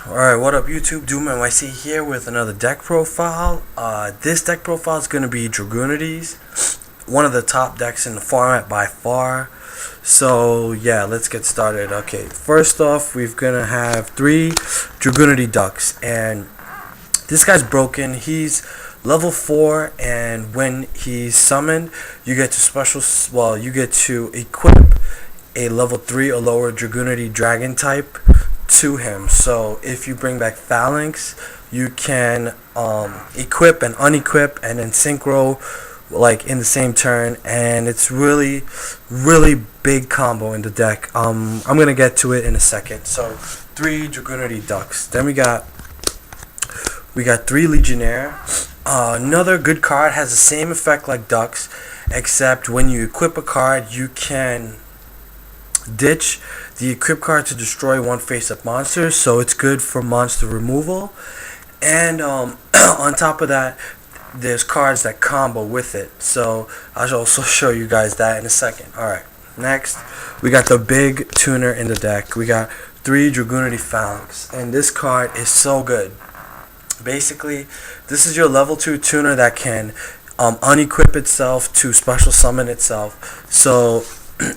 Alright, what up YouTube? Doomnyc here with another deck profile. This deck profile is going to be Dragunity's, one of the top decks in the format by far. So yeah, let's get started. Okay, first off, we're going to have 3 Dragunity ducks, and this guy's broken. He's level 4, and when he's summoned, you get to equip a level 3 or lower Dragunity dragon type to him. So if you bring back Phalanx, you can equip and unequip and then synchro like in the same turn, and it's really big combo in the deck. I'm gonna get to it in a second. So 3 Dragunity ducks. Then we got 3 Legionnaire. Another good card, has the same effect like ducks, except when you equip a card, you can ditch the equip card to destroy one face-up monster, so it's good for monster removal. And on top of that, there's cards that combo with it, so I'll also show you guys that in a second. Alright, next we got the big tuner in the deck. We got 3 Dragunity Phalanx, and this card is so good. Basically, this is your level 2 tuner that can unequip itself to special summon itself. So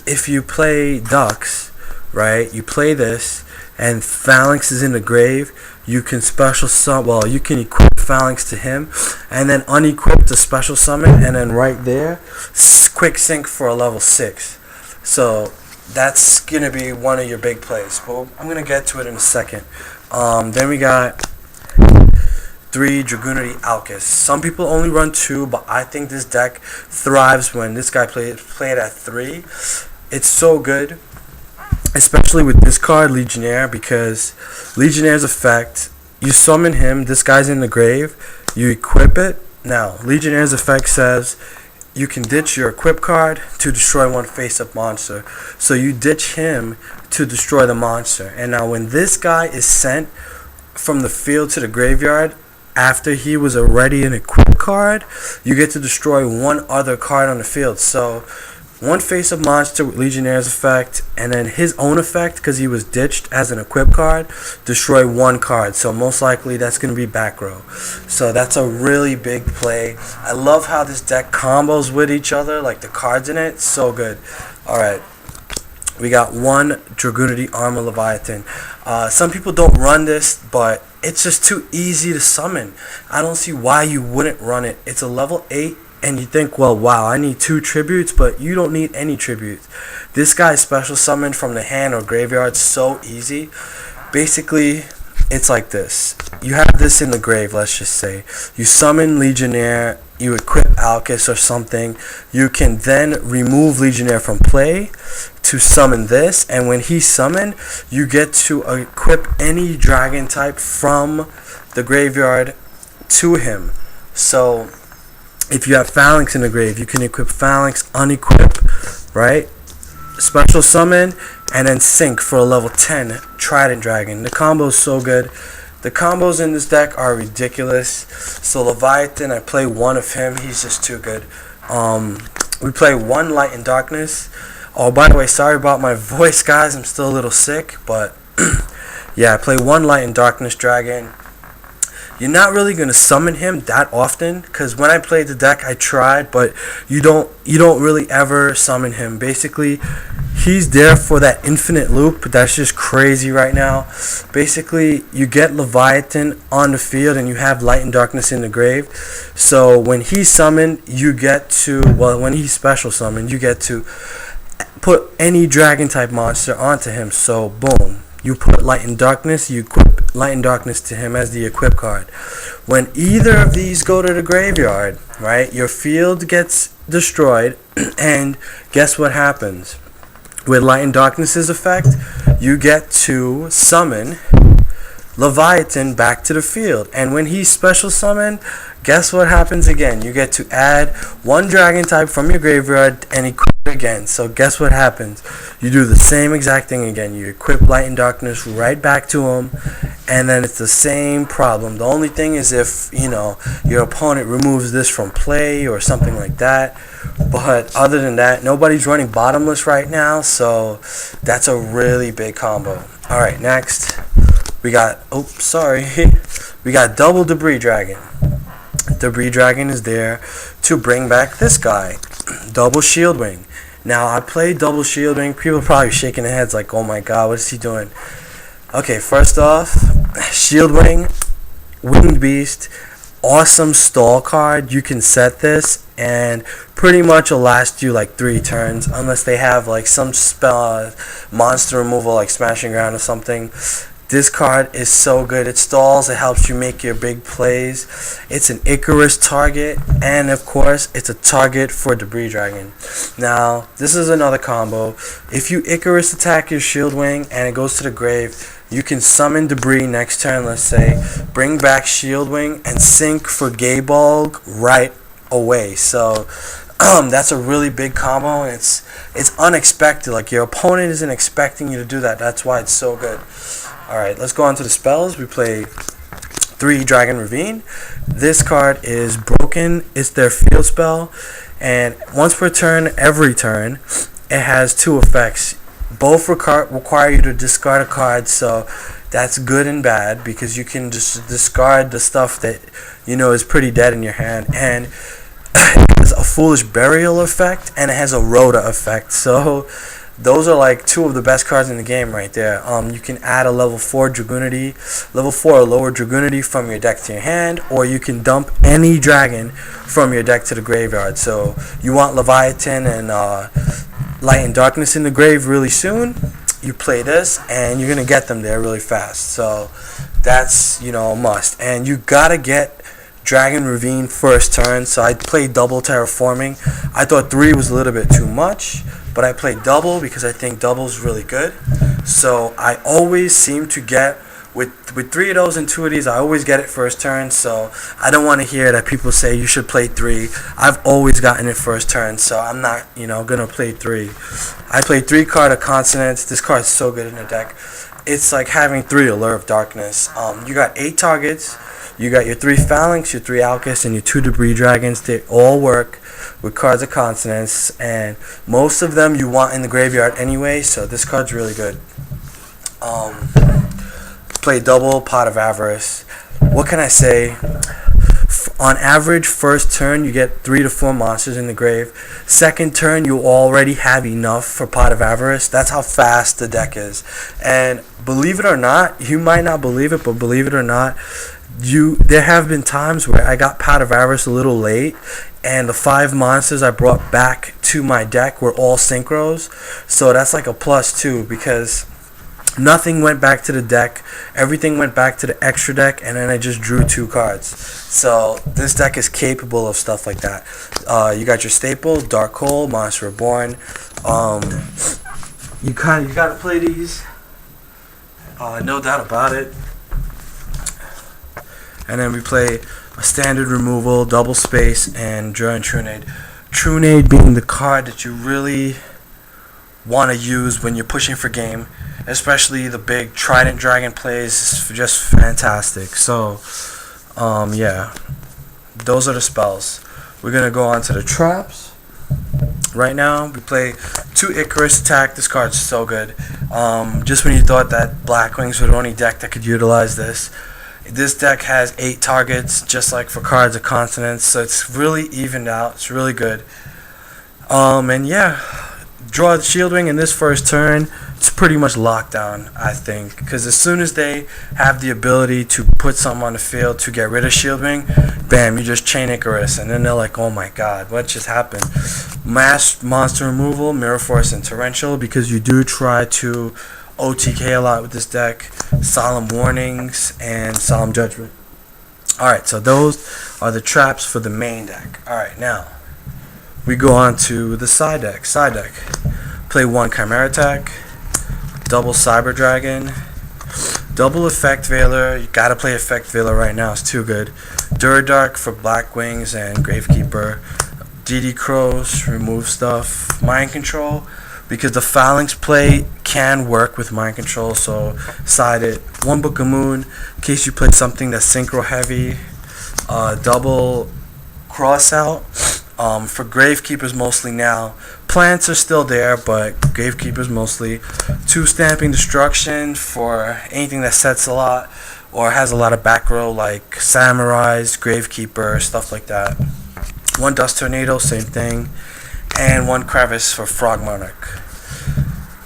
if you play ducks, right, you play this and Phalanx is in the grave, you can special summon, you can equip Phalanx to him and then unequip the special summon, and then right there quick sync for a level 6. So that's gonna be one of your big plays, but I'm gonna get to it in a second. Then we got 3 Dragunity Alchus. Some people only run 2, but I think this deck thrives when this guy played at 3. It's so good, especially with this card, Legionnaire, because Legionnaire's effect, you summon him, this guy's in the grave, you equip it. Now, Legionnaire's effect says you can ditch your equip card to destroy one face-up monster. So you ditch him to destroy the monster. And now when this guy is sent from the field to the graveyard, after he was already an equip card, you get to destroy one other card on the field. So one face-up monster with Legionnaire's effect, and then his own effect, because he was ditched as an equip card, destroy one card. So most likely that's going to be back row. So that's a really big play. I love how this deck combos with each other, like the cards in it, so good. Alright, we got 1 Dragunity Armor Leviathan. Some people don't run this, but it's just too easy to summon. I don't see why you wouldn't run it. It's a level 8, and you think, well, wow, I need 2 tributes, but you don't need any tributes. This guy's special summoned from the hand or graveyard so easy. Basically, it's like this. You have this in the grave, let's just say. You summon Legionnaire, you equip Alchus or something. You can then remove Legionnaire from play to summon this, and when he's summoned, you get to equip any dragon type from the graveyard to him. So if you have Phalanx in the grave, you can equip Phalanx, unequip, right? Special summon, and then sync for a level 10 Trident Dragon. The combo is so good. The combos in this deck are ridiculous. So Leviathan, I play 1 of him. He's just too good. We play 1 Light and Darkness. Oh, by the way, sorry about my voice, guys. I'm still a little sick, but yeah, I play 1 Light and Darkness Dragon. You're not really gonna summon him that often, because when I played the deck, I tried, but you don't really ever summon him. Basically, he's there for that infinite loop that's just crazy right now. Basically, you get Leviathan on the field and you have Light and Darkness in the grave. So when he's summoned, you get to, when he's special summoned, you get to put any dragon type monster onto him. So boom, you put Light and Darkness, you equip Light and Darkness to him as the equip card. When either of these go to the graveyard, right, your field gets destroyed, and guess what happens? With Light and Darkness's effect, you get to summon Leviathan back to the field, and when he's special summoned, guess what happens again? You get to add 1 dragon type from your graveyard and equip it again. So guess what happens? You do the same exact thing again. You equip Light and Darkness right back to him, and then it's the same problem. The only thing is if, your opponent removes this from play or something like that. But other than that, nobody's running bottomless right now, so that's a really big combo. Alright, next We got, oh, sorry, we got double Debris Dragon. Debris Dragon is there to bring back this guy, double Shield Wing. Now, I played double Shield Wing. People are probably shaking their heads like, oh my god, what is he doing? Okay, first off, Shield Wing, Winged Beast, awesome stall card. You can set this and pretty much will last you like 3 turns unless they have like some spell, monster removal like Smashing Ground or something. This card is so good. It stalls, it helps you make your big plays. It's an Icarus target, and of course, it's a target for Debris Dragon. Now, this is another combo. If you Icarus attack your Shield Wing and it goes to the grave, you can summon Debris next turn, let's say, bring back Shield Wing, and sync for Gaybolg right away. So, that's a really big combo. It's unexpected. Like, your opponent isn't expecting you to do that. That's why it's so good. Alright, let's go on to the spells. We play 3 Dragon Ravine. This card is broken. It's their field spell. And once per turn, every turn, it has 2 effects. Both require you to discard a card, so that's good and bad because you can just discard the stuff that you know is pretty dead in your hand. And it has a Foolish Burial effect, and it has a Rhoda effect. So those are like 2 of the best cards in the game right there. You can add a level 4 Dragunity, level 4 or lower Dragunity from your deck to your hand, or you can dump any dragon from your deck to the graveyard. So you want Leviathan and Light and Darkness in the grave really soon, you play this and you're gonna get them there really fast. So that's, you know, a must. And you gotta get Dragon Ravine first turn. So I played double Terraforming. I thought 3 was a little bit too much, but I played double because I think double is really good. So I always seem to get with 3 of those and 2 of these, I always get it first turn. So I don't want to hear that people say you should play 3. I've always gotten it first turn, so I'm not, you know, gonna play 3. I played 3 card of Consonance. This card is so good in the deck. It's like having 3 Allure of Darkness. You got 8 targets. You got your 3 Phalanx, your 3 Alchus, and your 2 Debris Dragons. They all work with cards of Consonance, and most of them you want in the graveyard anyway, so this card's really good. Play double Pot of Avarice. What can I say? On average, first turn you get 3 to 4 monsters in the grave. Second turn you already have enough for Pot of Avarice. That's how fast the deck is. And believe it or not, you might not believe it, but believe it or not, there have been times where I got Pot of Avarice a little late, and the 5 monsters I brought back to my deck were all synchros. So that's like a +2 because nothing went back to the deck. Everything went back to the extra deck, and then I just drew 2 cards. So this deck is capable of stuff like that. You got your staple, Dark Hole, Monster Reborn. You gotta play these. No doubt about it. And then we play a standard removal, double space, and Draw and Trunade. Trunade being the card that you really want to use when you're pushing for game, especially the big Trident Dragon plays is just fantastic. So, yeah, those are the spells. We're going to go on to the traps. Right now, we play 2 Icarus attack. This card's so good. Just when you thought that Blackwings were the only deck that could utilize this, this deck has 8 targets, just like for cards of Consonance, so it's really evened out. It's really good. And yeah, draw the Shield Wing in this first turn. It's pretty much locked down, I think, because as soon as they have the ability to put something on the field to get rid of Shield Wing, bam, you just chain Icarus, and then they're like, oh my god, what just happened? Mass monster removal, Mirror Force, and Torrential, because you do try to OTK a lot with this deck. Solemn Warnings and Solemn Judgment. Alright, so those are the traps for the main deck. Alright, now we go on to the side deck. Side deck. Play 1 Chimera attack, double Cyber Dragon, double Effect Veiler. You gotta play Effect Veiler right now, it's too good. Durdark for Blackwings and Gravekeeper. DD Crows, remove stuff. Mind Control, because the Phalanx play can work with Mind Control, so side it. 1 Book of Moon, in case you play something that's synchro heavy. Double Cross Out. For Gravekeepers mostly now, Plants are still there, but Gravekeepers mostly. 2 Stamping Destruction for anything that sets a lot or has a lot of back row, like Samurais, Gravekeeper, stuff like that. 1 Dust Tornado, same thing. And 1 Crevice for Frog Monarch.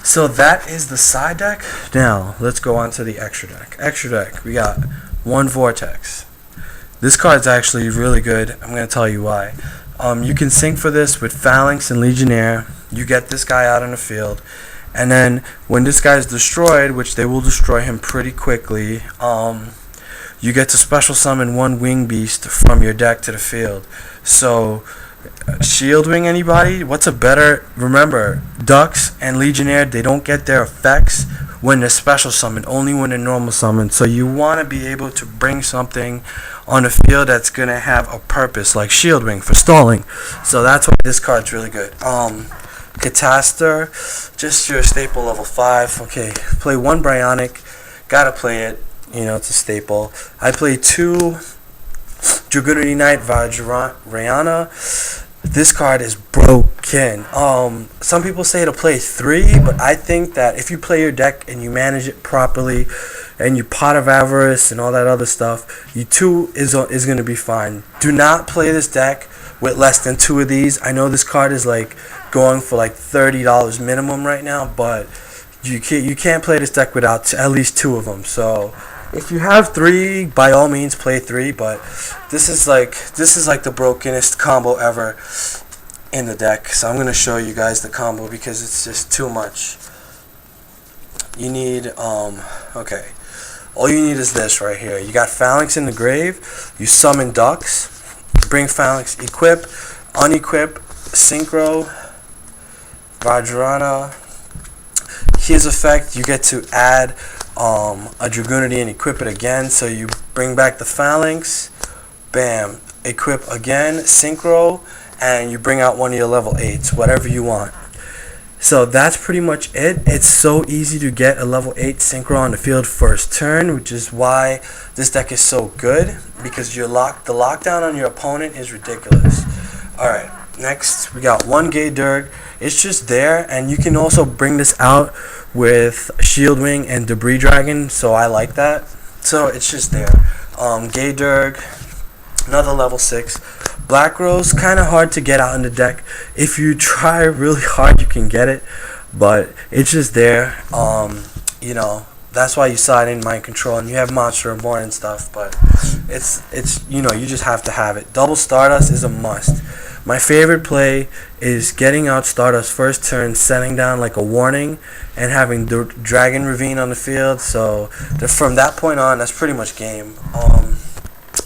So that is the side deck. Now, let's go on to the extra deck. Extra deck, we got 1 Vortex. This card's actually really good. I'm going to tell you why. You can sync for this with Phalanx and Legionnaire. You get this guy out on the field. And then when this guy is destroyed, which they will destroy him pretty quickly, you get to special summon 1 Wing Beast from your deck to the field. So, Shield Wing anybody? What's a better? Remember, Ducks and Legionnaire, they don't get their effects when they're special summoned, only when they're normal summoned. So you want to be able to bring something on the field that's going to have a purpose, like Shield Wing for stalling. So that's why this card's really good. Catastor, just your staple level 5. Okay, play 1 Bryonic. Gotta play it. You know, it's a staple. I play 2 Dragunity Knight Vajrayana. This card is broken. Some people say to play 3, but I think that if you play your deck and you manage it properly, and you Pot of Avarice and all that other stuff, you 2 is going to be fine. Do not play this deck with less than 2 of these. I know this card is like going for like $30 minimum right now, but you can't play this deck without at least 2 of them. So if you have 3, by all means play 3, but this is like the brokenest combo ever in the deck. So I'm gonna show you guys the combo because it's just too much. You need okay. All you need is this right here. You got Phalanx in the grave. You summon Ducks. Bring Phalanx. Equip. Unequip. Synchro. Vajrana. His effect, you get to add a Dragunity and equip it again. So you bring back the Phalanx. Bam. Equip again. Synchro. And you bring out one of your level 8s. Whatever you want. So that's pretty much it. It's so easy to get a level 8 Synchro on the field first turn, which is why this deck is so good, because the lockdown on your opponent is ridiculous. Alright, next we got 1 Gay Durg. It's just there, and you can also bring this out with Shield Wing and Debris Dragon, so I like that. So it's just there. Gay Durg, another level 6. Black Rose, kind of hard to get out in the deck. If you try really hard, you can get it, but it's just there. You know, that's why you side in Mind Control, and you have Monster Reborn and stuff, but it's you know, you just have to have it. Double Stardust is a must. My favorite play is getting out Stardust first turn, setting down like a warning, and having the Dragon Ravine on the field. So from that point on, that's pretty much game.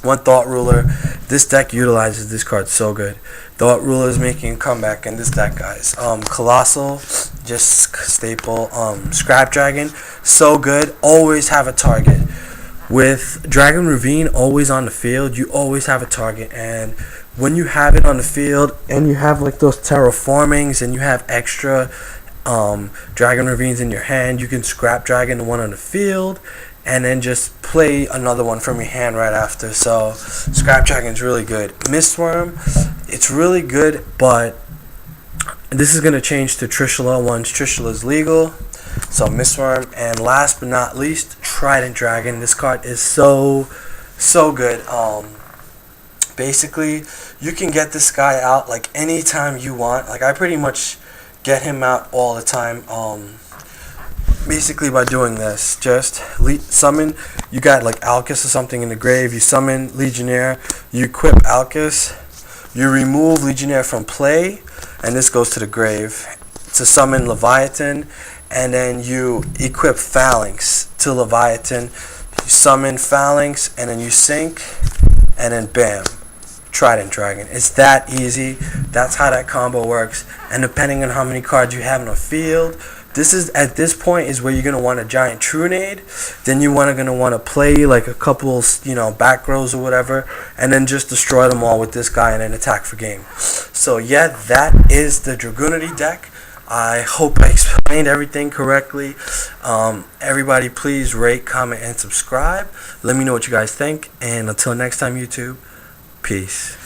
1 Thought Ruler. This deck utilizes this card so good. Thought Ruler is making a comeback in this deck, guys. Colossal, just staple. Scrap Dragon, so good. Always have a target. With Dragon Ravine always on the field, you always have a target. And when you have it on the field, and you have like those terraformings, and you have extra Dragon Ravines in your hand, you can Scrap Dragon the one on the field, and then just play another one from your hand right after. So Scrap Dragon's really good. Mistworm, it's really good, but this is going to change to Trishula once Trishula's legal. So Mistworm, and last but not least, Trident Dragon. This card is so good. Basically, you can get this guy out like anytime you want. Like, I pretty much get him out all the time. Basically by doing this, just summon, you got like Alcus or something in the grave, you summon Legionnaire, you equip Alcus, you remove Legionnaire from play, and this goes to the grave to summon Leviathan, and then you equip Phalanx to Leviathan, you summon Phalanx, and then you sync, and then bam, Trident Dragon. It's that easy. That's how that combo works, and depending on how many cards you have in the field, at this point is where you're gonna want a giant Trunade. Then you're gonna want to play like a couple, back rows or whatever, and then just destroy them all with this guy and then attack for game. So yeah, that is the Dragunity deck. I hope I explained everything correctly. Everybody, please rate, comment, and subscribe. Let me know what you guys think. And until next time, YouTube, peace.